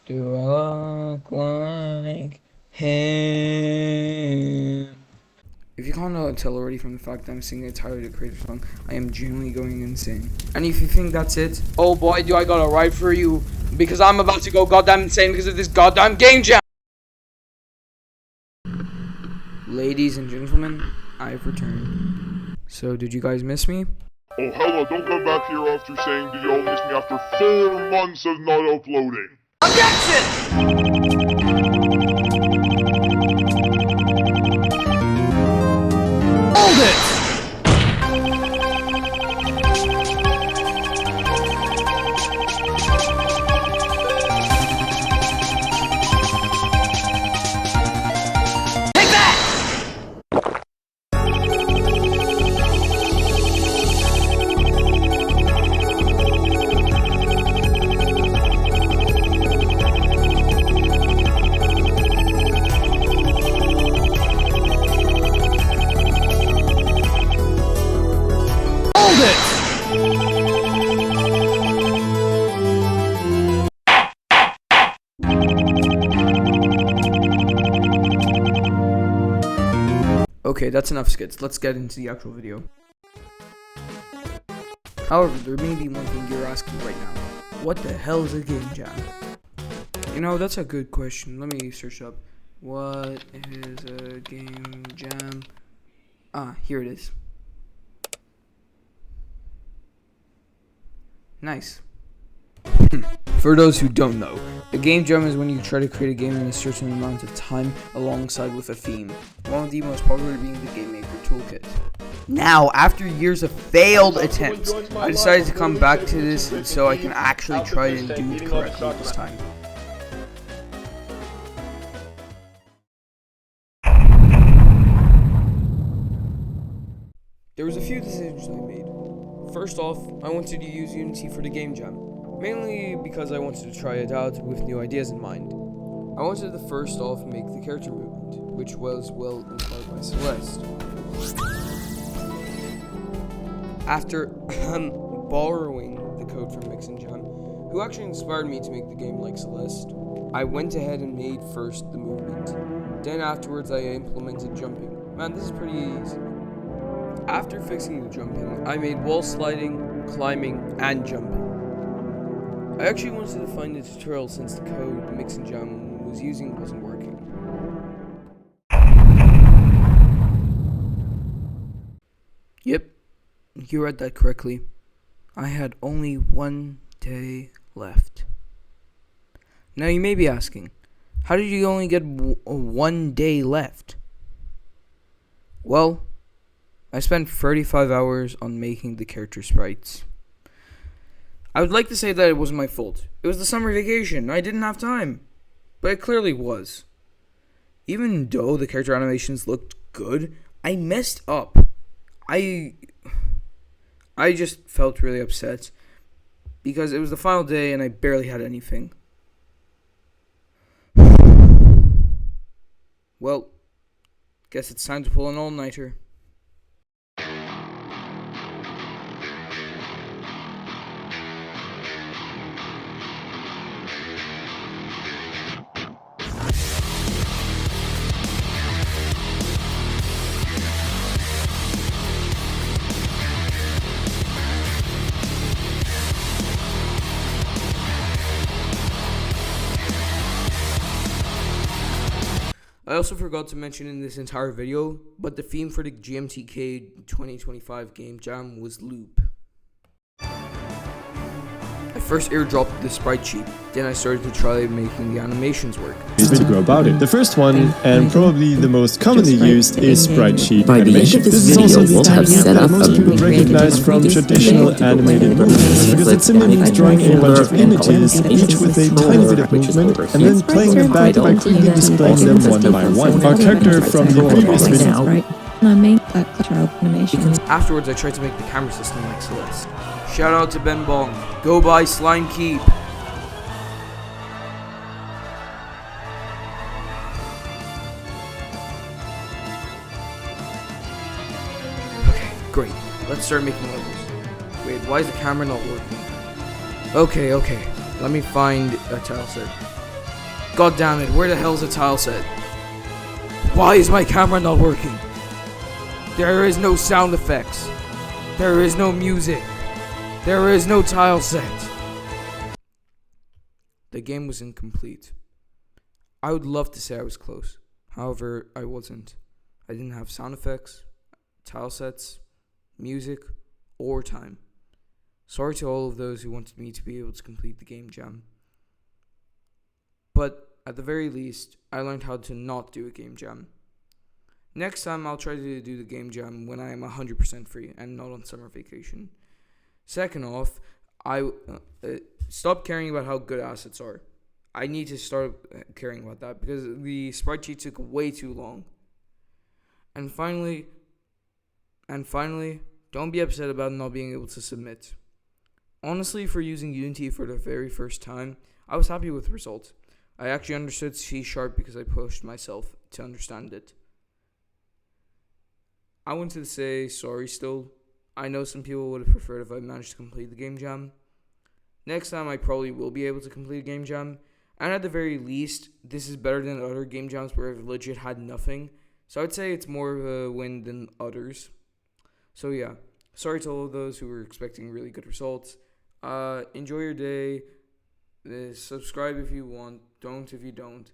Do I look like him? If you can't tell already from the fact that I'm singing a Tyler the Creator song, I am genuinely going insane. And if you think that's it, oh boy, do I got a ride for you, because I'm about to go goddamn insane because of this goddamn game jam! Ladies and gentlemen, I've returned. So, did you guys miss me? Oh, hello, don't come back here after saying that you all missed me after 4 months of not uploading. Hold it! Okay, that's enough skits. Let's get into the actual video. However, there may be one thing you're asking right now. What the hell is a game jam? You know, that's a good question. Let me search up. What is a game jam? Ah, here it is. Nice. For those who don't know, a game jam is when you try to create a game in a certain amount of time alongside with a theme. One of the most popular being the Game Maker Toolkit. Now, after years of failed attempts, I decided to come back to this so I can actually try and do it correctly this time. There was a few decisions I made. First off, I wanted to use Unity for the game jam, mainly because I wanted to try it out with new ideas in mind. I wanted to first off make the character movement, which was well inspired by Celeste. After borrowing the code from Mix and Jam, who actually inspired me to make the game like Celeste, I went ahead and made first the movement. Then afterwards I implemented jumping. Man, this is pretty easy. After fixing the jumping, I made wall sliding, climbing, and jumping. I actually wanted to find a tutorial since the code Mix and Jam was using wasn't working. Yep, you read that correctly. I had only 1 day left. Now you may be asking, how did you only get 1 day left? Well, I spent 35 hours on making the character sprites. I would like to say that it wasn't my fault. It was the summer vacation. I didn't have time. But it clearly was. Even though the character animations looked good, I messed up. I just felt really upset because it was the final day and I barely had anything. Well, guess it's time to pull an all-nighter. I also forgot to mention in this entire video, but the theme for the GMTK 2025 Game Jam was Loop. I first airdropped the sprite sheet, then I started to try making the animations work. Is to go about it. The first one, and probably the most commonly used, is sprite sheet By the end animation. of this This is video, also we'll the have technique set that up most a people recognize from traditional animated movies, because it's simply means drawing a bunch of images, each with a tiny bit of movement, and then playing them back by quickly displaying them one by one. Our character from the previous video. Afterwards, I tried to make the camera system like Celeste. Shout out to Ben Bong. Go buy Slime Keep. Okay, great. Let's start making levels. Wait, why is the camera not working? Okay. Let me find a tile set. God damn it, where the hell's the tile set? Why is my camera not working? There is no sound effects. There is no music. There is no tile set. The game was incomplete. I would love to say I was close. However, I wasn't. I didn't have sound effects, tile sets, music, or time. Sorry to all of those who wanted me to be able to complete the game jam. But at the very least, I learned how to not do a game jam. Next time, I'll try to do the game jam when I am 100% free and not on summer vacation. Second off, I stop caring about how good assets are. I need to start caring about that because the sprite sheet took way too long. And finally, don't be upset about not being able to submit. Honestly, for using Unity for the very first time, I was happy with the result. I actually understood C# because I pushed myself to understand it. I wanted to say sorry still. I know some people would have preferred if I managed to complete the game jam. Next time I probably will be able to complete a game jam. And at the very least, this is better than other game jams where I've legit had nothing. So I'd say it's more of a win than others. So yeah, sorry to all of those who were expecting really good results. Enjoy your day. Subscribe if you want. Don't if you don't.